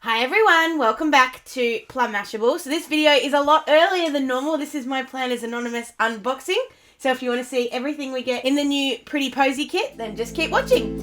Hi everyone, welcome back to Plum Mashable. So this video is a lot earlier than normal. This is my Planners Anonymous unboxing. So if you want to see everything we get in the new Pretty Posy kit, then just keep watching.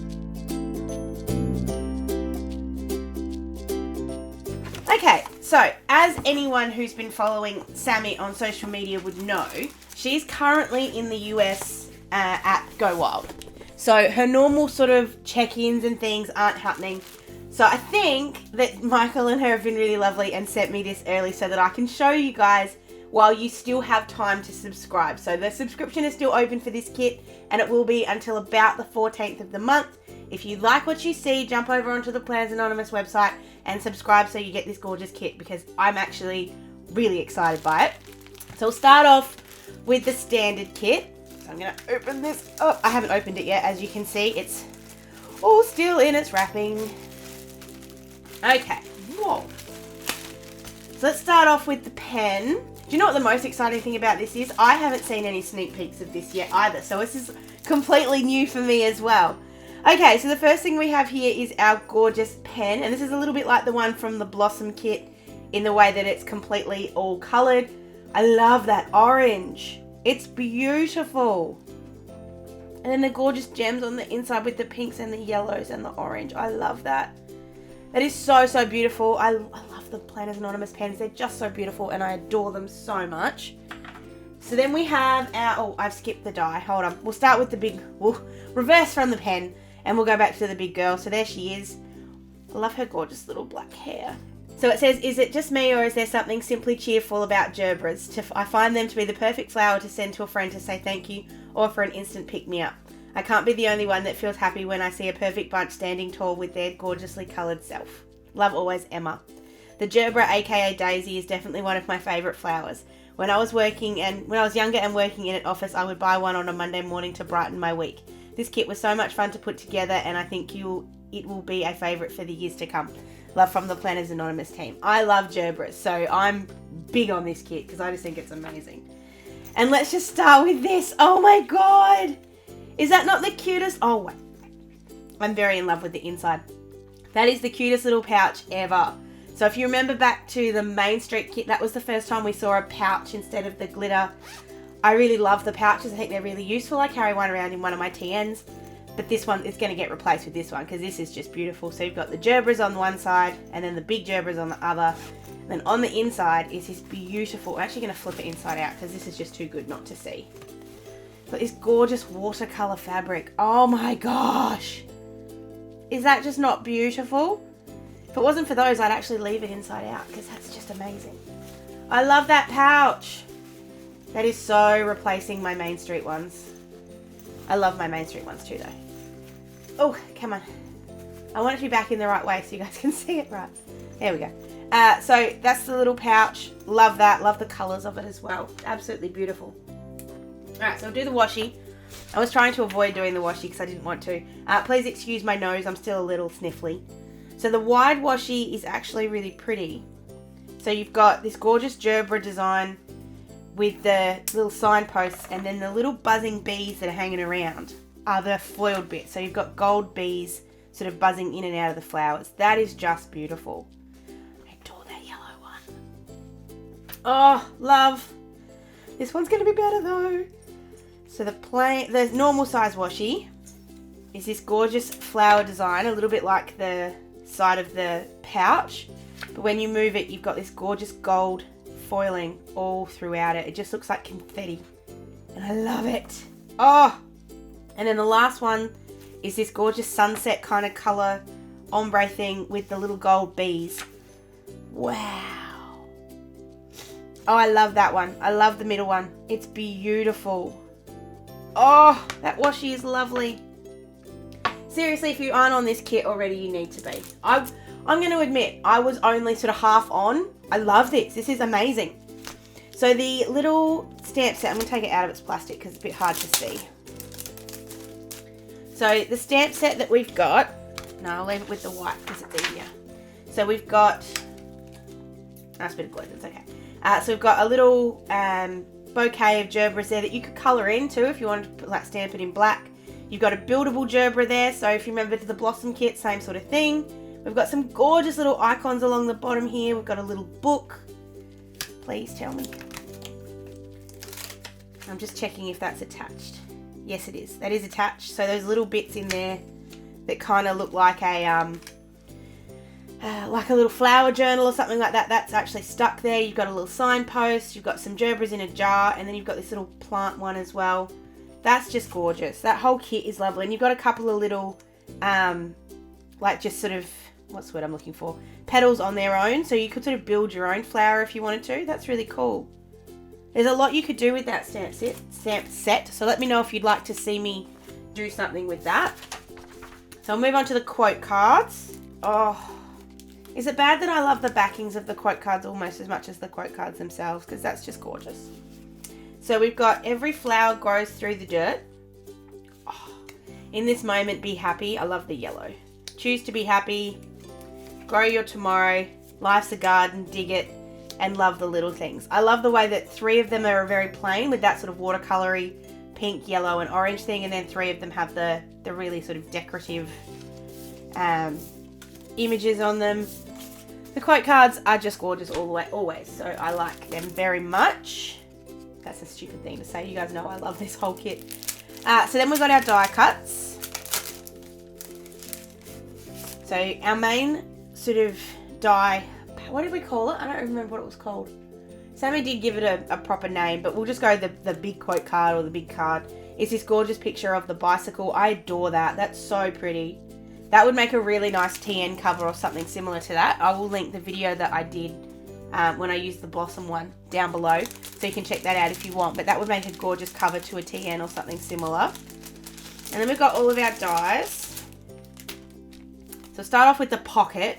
Okay, so as anyone who's been following Sammy on social media would know, she's currently in the US at Go Wild. So her normal sort of check-ins and things aren't happening. So I think that Michael and her have been really lovely and sent me this early so that I can show you guys while you still have time to subscribe. So the subscription is still open for this kit and it will be until about the 14th of the month. If you like what you see, jump over onto the Planners Anonymous website and subscribe so you get this gorgeous kit because I'm actually really excited by it. So we'll start off with the standard kit. So I'm going to open this up. I haven't opened it yet. As you can see, it's all still in its wrapping. Okay, whoa. So let's start off with the pen. Do you know what the most exciting thing about this is? I haven't seen any sneak peeks of this yet either, so this is completely new for me as well. Okay, so the first thing we have here is our gorgeous pen, and this is a little bit like the one from the Blossom kit in the way that it's completely all coloured. I love that orange. It's beautiful. And then the gorgeous gems on the inside with the pinks and the yellows and the orange. I love that. That is so, so beautiful. I love the Planners Anonymous pens. They're just so beautiful and I adore them so much. So then we have our... Oh, I've skipped the die. Hold on. We'll start with the big... We'll reverse from the pen and we'll go back to the big girl. So there she is. I love her gorgeous little black hair. So it says, is it just me or is there something simply cheerful about gerbras? I find them to be the perfect flower to send to a friend to say thank you or for an instant pick-me-up. I can't be the only one that feels happy when I see a perfect bunch standing tall with their gorgeously coloured self. Love always, Emma. The gerbera, aka Daisy, is definitely one of my favourite flowers. When I was younger and working in an office, I would buy one on a Monday morning to brighten my week. This kit was so much fun to put together and I think it will be a favourite for the years to come. Love from the Planners Anonymous team. I love gerberas, so I'm big on this kit because I just think it's amazing. And let's just start with this. Oh my god! Is that not the cutest? Oh, wait. I'm very in love with the inside. That is the cutest little pouch ever. So if you remember back to the Main Street kit, that was the first time we saw a pouch instead of the glitter. I really love the pouches. I think they're really useful. I carry one around in one of my TNs. But this one is going to get replaced with this one because this is just beautiful. So you've got the gerberas on one side and then the big gerberas on the other. And then on the inside is this beautiful... I'm actually going to flip it inside out because this is just too good not to see. But this gorgeous watercolor fabric. Oh my gosh. Is that just not beautiful? If it wasn't for those, I'd actually leave it inside out because that's just amazing. I love that pouch. That is so replacing my Main Street ones. I love my Main Street ones too though. Oh, come on. I want it to be back in the right way so you guys can see it right. There we go. So that's the little pouch. Love that. Love the colours of it as well. Absolutely beautiful. Alright, so I'll do the washi. I was trying to avoid doing the washi because I didn't want to. Please excuse my nose, I'm still a little sniffly. So the wide washi is actually really pretty. So you've got this gorgeous gerbera design with the little signposts and then the little buzzing bees that are hanging around are the foiled bits. So you've got gold bees sort of buzzing in and out of the flowers. That is just beautiful. I adore that yellow one. Oh, love. This one's going to be better though. So the normal size washi is this gorgeous flower design, a little bit like the side of the pouch. But when you move it, you've got this gorgeous gold foiling all throughout it. It just looks like confetti. And I love it. Oh! And then the last one is this gorgeous sunset kind of colour ombre thing with the little gold bees. Wow. Oh, I love that one. I love the middle one. It's beautiful. Oh, that washi is lovely. Seriously, if you aren't on this kit already, you need to be. I'm going to admit, I was only sort of half on. I love this. This is amazing. So the little stamp set, I'm going to take it out of its plastic because it's a bit hard to see. So the stamp set that we've got, no, I'll leave it with the white because it's easier. So we've got, that's a bit of glue, that's okay. So we've got a little bouquet of gerberas there that you could colour in too if you wanted to stamp it in black. You've got a buildable gerbera there, so if you remember the Blossom kit, same sort of thing. We've got some gorgeous little icons along the bottom here. We've got a little book. Please tell me. I'm just checking if that's attached. Yes, it is. That is attached. So those little bits in there that kind of look like a little flower journal or something like that, that's actually stuck there. You've got a little signpost. You've got some gerbras in a jar, and then you've got this little plant one as well. That's just gorgeous. That whole kit is lovely. And you've got a couple of little, like just sort of, what's the word I'm looking for? Petals on their own. So you could sort of build your own flower if you wanted to. That's really cool. There's a lot you could do with that stamp set. So let me know if you'd like to see me do something with that. So I'll move on to the quote cards. Oh, is it bad that I love the backings of the quote cards almost as much as the quote cards themselves? Because that's just gorgeous. So we've got every flower grows through the dirt. Oh, in this moment, be happy. I love the yellow. Choose to be happy. Grow your tomorrow. Life's a garden. Dig it. And love the little things. I love the way that 3 of them are very plain with that sort of watercolory pink, yellow, and orange thing, and then 3 of them have the really sort of decorative images on them. The quote cards are just gorgeous all the way, always. So I like them very much. That's a stupid thing to say. You guys know I love this whole kit. So then we've got our die cuts. So our main sort of die, what did we call it? I don't remember what it was called. Sammy did give it a proper name, but we'll just go the big quote card or the big card. It's this gorgeous picture of the bicycle. I adore that. That's so pretty. That would make a really nice TN cover or something similar to that. I will link the video that I did when I used the Blossom one down below, so you can check that out if you want. But that would make a gorgeous cover to a TN or something similar. And then we've got all of our dies. So start off with the pocket.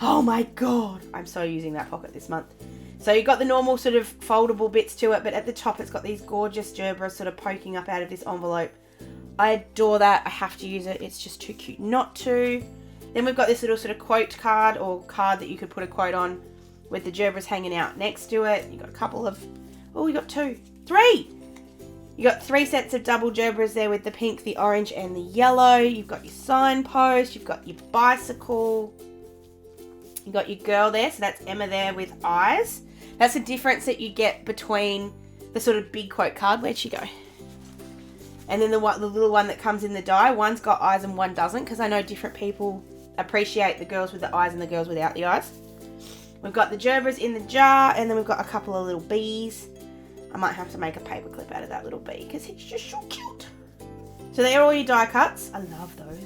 Oh my god, I'm so using that pocket this month. So you've got the normal sort of foldable bits to it, but at the top it's got these gorgeous gerbras sort of poking up out of this envelope. I adore that. I have to use it. It's just too cute not to. Then we've got this little sort of quote card or card that you could put a quote on with the gerbras hanging out next to it. You've got a couple of, oh, we got 2, 3. You got 3 sets of double gerbras there with the pink, the orange, and the yellow. You've got your signpost. You've got your bicycle. You've got your girl there. So that's Emma there with eyes. That's the difference that you get between the sort of big quote card. Where'd she go? And then the little one that comes in the die. One's got eyes and one doesn't, because I know different people appreciate the girls with the eyes and the girls without the eyes. We've got the gerbras in the jar, and then we've got a couple of little bees. I might have to make a paper clip out of that little bee because it's just so cute. So they're all your die cuts. I love those.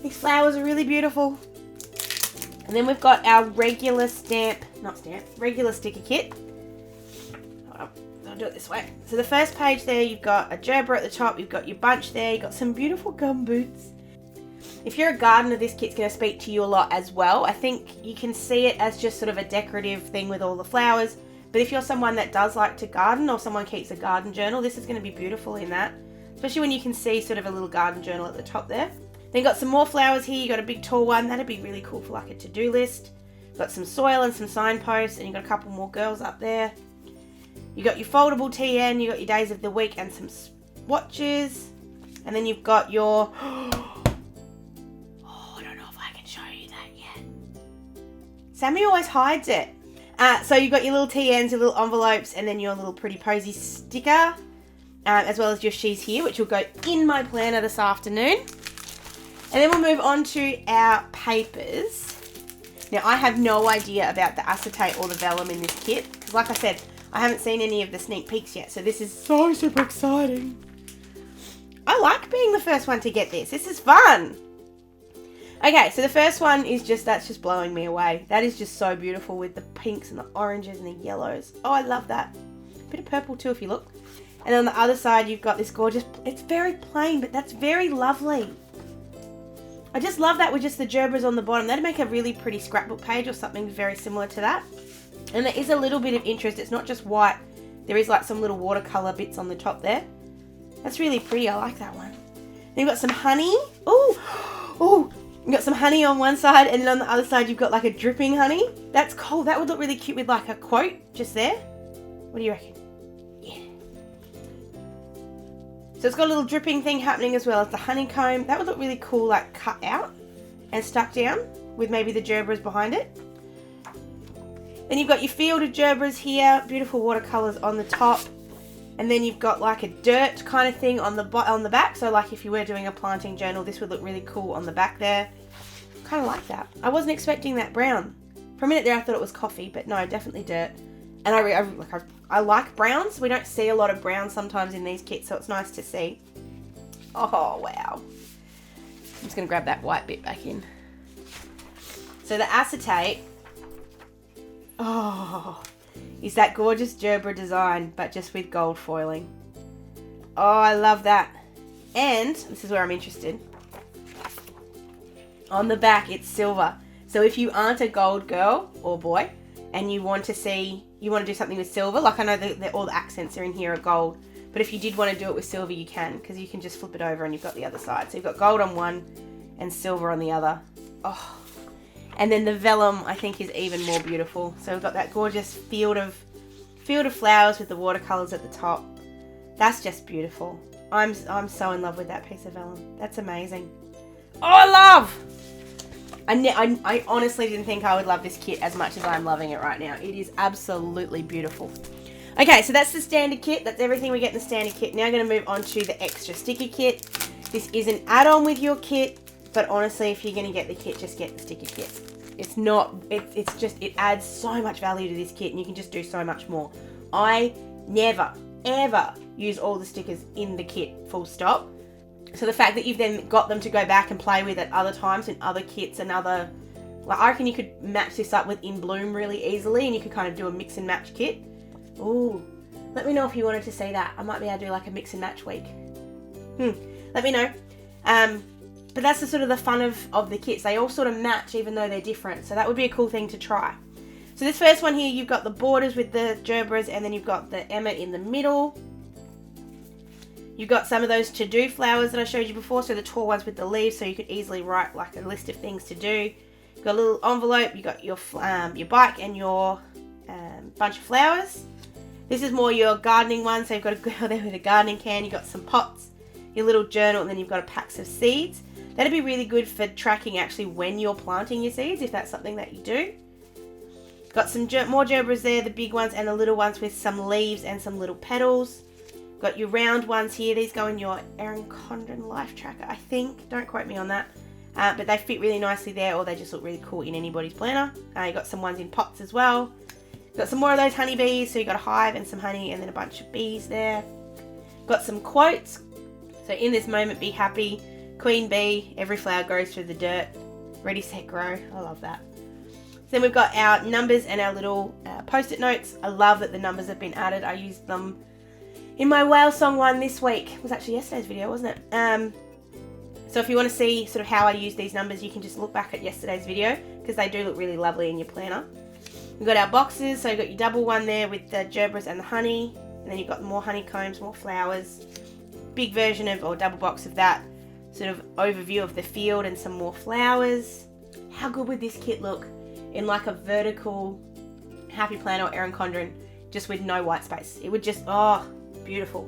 These flowers are really beautiful. And then we've got our regular regular sticker kit. Hold on, I'll do it this way. So the first page there, you've got a gerber at the top, you've got your bunch there, you've got some beautiful gum boots. If you're a gardener, this kit's going to speak to you a lot as well. I think you can see it as just sort of a decorative thing with all the flowers. But if you're someone that does like to garden, or someone keeps a garden journal, this is going to be beautiful in that. Especially when you can see sort of a little garden journal at the top there. Then you got some more flowers here. You got a big tall one. That'd be really cool for like a to-do list. Got some soil and some signposts, and you got a couple more girls up there. You got your foldable TN. You got your days of the week and some swatches. And then you've got your... oh, I don't know if I can show you that yet. Sammy always hides it. So you've got your little TNs, your little envelopes, and then your little pretty Posy sticker, as well as your she's here, which will go in my planner this afternoon. And then we'll move on to our papers. Now, I have no idea about the acetate or the vellum in this kit, because like I said, I haven't seen any of the sneak peeks yet, so this is so super exciting. I like being the first one to get this. This is fun. Okay, so the first one is that's just blowing me away. That is just so beautiful with the pinks and the oranges and the yellows. Oh, I love that. A bit of purple too if you look. And on the other side, you've got this gorgeous, it's very plain, but that's very lovely. I just love that with just the gerbers on the bottom. That'd make a really pretty scrapbook page or something very similar to that. And there is a little bit of interest. It's not just white. There is like some little watercolor bits on the top there. That's really pretty. I like that one. Then you've got some honey. Oh, you've got some honey on one side, and then on the other side you've got like a dripping honey. That's cool. That would look really cute with like a quote just there. What do you reckon? Yeah. So it's got a little dripping thing happening as well as the honeycomb. That would look really cool, like cut out. and stuck down with maybe the gerbras behind it. Then you've got your field of gerbras here, beautiful watercolors on the top. And then you've got like a dirt kind of thing on the back. So like if you were doing a planting journal, this would look really cool on the back there. Kind of like that. I wasn't expecting that brown. For a minute there I thought it was coffee, but no, definitely dirt. And I like browns. We don't see a lot of browns sometimes in these kits, so it's nice to see. Oh, wow. I'm just going to grab that white bit back in. So the acetate, oh, is that gorgeous Werribee design, but just with gold foiling. Oh, I love that. And this is where I'm interested. On the back, it's silver. So if you aren't a gold girl or boy, and you want to do something with silver, like I know that all the accents are in here are gold, but if you did want to do it with silver, you can, because you can just flip it over and you've got the other side. So you've got gold on one and silver on the other. Oh. And then the vellum, I think, is even more beautiful. So we've got that gorgeous field of flowers with the watercolors at the top. That's just beautiful. I'm so in love with that piece of vellum. That's amazing. Oh, I love! I honestly didn't think I would love this kit as much as I'm loving it right now. It is absolutely beautiful. Okay, so that's the standard kit. That's everything we get in the standard kit. Now I'm going to move on to the extra sticker kit. This is an add-on with your kit, but honestly, if you're going to get the kit, just get the sticker kit. It's not, it's just, it adds so much value to this kit and you can just do so much more. I never, ever use all the stickers in the kit, full stop. So the fact that you've then got them to go back and play with at other times in other kits and other, like I reckon you could match this up with In Bloom really easily and you could kind of do a mix and match kit. Ooh, let me know if you wanted to see that. I might be able to do like a mix and match week. Let me know. But that's the sort of the fun of the kits. They all sort of match even though they're different. So that would be a cool thing to try. So this first one here, you've got the borders with the gerbras and then you've got the Emma in the middle. You've got some of those to-do flowers that I showed you before, so the tall ones with the leaves, so you could easily write like a list of things to do. You've got a little envelope, you've got your bike and your bunch of flowers. This is more your gardening one, so you've got a girl there with a gardening can, you've got some pots, your little journal, and then you've got a packs of seeds. That'd be really good for tracking actually when you're planting your seeds, if that's something that you do. Got some more gerbras there, the big ones and the little ones with some leaves and some little petals. Got your round ones here. These go in your Erin Condren Life Tracker, I think. Don't quote me on that. But they fit really nicely there, or they just look really cool in anybody's planner. You got some ones in pots as well. Got some more of those honeybees. So you got a hive and some honey and then a bunch of bees there. Got some quotes. So in this moment, be happy. Queen bee, every flower grows through the dirt. Ready, set, grow. I love that. Then we've got our numbers and our little post-it notes. I love that the numbers have been added. I used them in my whale song one this week. It was actually yesterday's video, wasn't it? So if you want to see sort of how I use these numbers, you can just look back at yesterday's video because they do look really lovely in your planner. We've got our boxes, so you've got your double one there with the gerbras and the honey, and then you've got more honeycombs, more flowers. Big version of, or double box of that sort of overview of the field and some more flowers. How good would this kit look in like a vertical Happy Planner or Erin Condren, just with no white space? It would just, oh, beautiful.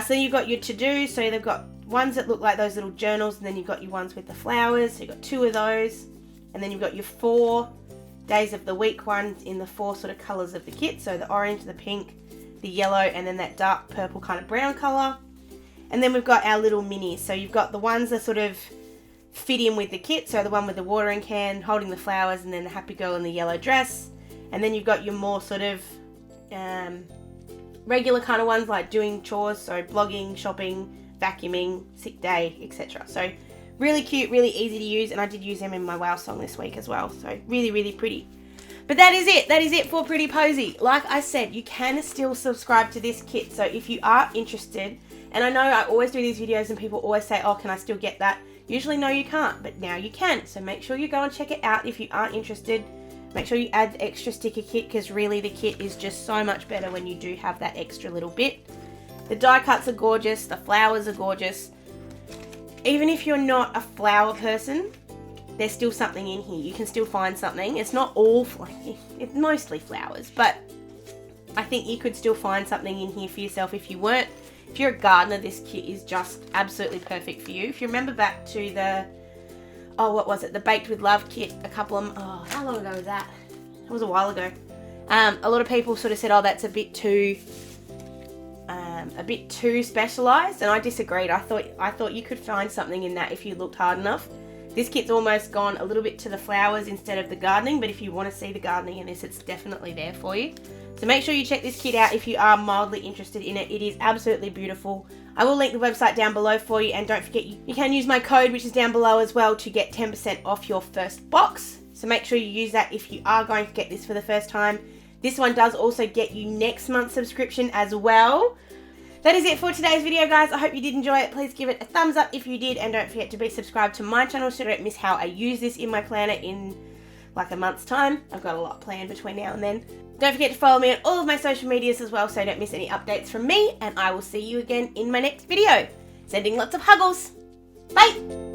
So you've got your to-do, so they've got ones that look like those little journals, and then you've got your ones with the flowers, so you've got 2 of those, and then you've got your 4 days of the week ones in the 4 sort of colours of the kit, so the orange, the pink, the yellow, and then that dark purple kind of brown colour. And then we've got our little minis, so you've got the ones that sort of fit in with the kit, so the one with the watering can, holding the flowers, and then the happy girl in the yellow dress, and then you've got your more sort of regular kind of ones like doing chores, so blogging, shopping, vacuuming, sick day, etc. So really cute, really easy to use, and I did use them in my wow song this week as well, so really, really pretty. But that is it for Pretty Posy. Like I said, you can still subscribe to this kit, so if you are interested, and I know I always do these videos and people always say, oh, can I still get that? Usually no, you can't, but now you can, so make sure you go and check it out if you are interested. Make sure you add the extra sticker kit, because really the kit is just so much better when you do have that extra little bit. The die cuts are gorgeous, the flowers are gorgeous. Even if you're not a flower person, there's still something in here. You can still find something. It's not all, it's mostly flowers, but I think you could still find something in here for yourself if you weren't. If you're a gardener, this kit is just absolutely perfect for you. If you remember back to the oh, what was it? The Baked with Love kit how long ago was that? It was a while ago. A lot of people sort of said, oh, that's a bit too specialised, and I disagreed. I thought you could find something in that if you looked hard enough. This kit's almost gone a little bit to the flowers instead of the gardening, but if you want to see the gardening in this, it's definitely there for you. So make sure you check this kit out if you are mildly interested in it. It is absolutely beautiful. I will link the website down below for you, and don't forget you can use my code, which is down below as well, to get 10% off your first box. So make sure you use that if you are going to get this for the first time. This one does also get you next month's subscription as well. That is it for today's video, guys. I hope you did enjoy it. Please give it a thumbs up if you did, and don't forget to be subscribed to my channel so you don't miss how I use this in my planner in like a month's time. I've got a lot planned between now and then. Don't forget to follow me on all of my social medias as well so you don't miss any updates from me, and I will see you again in my next video. Sending lots of huggles. Bye!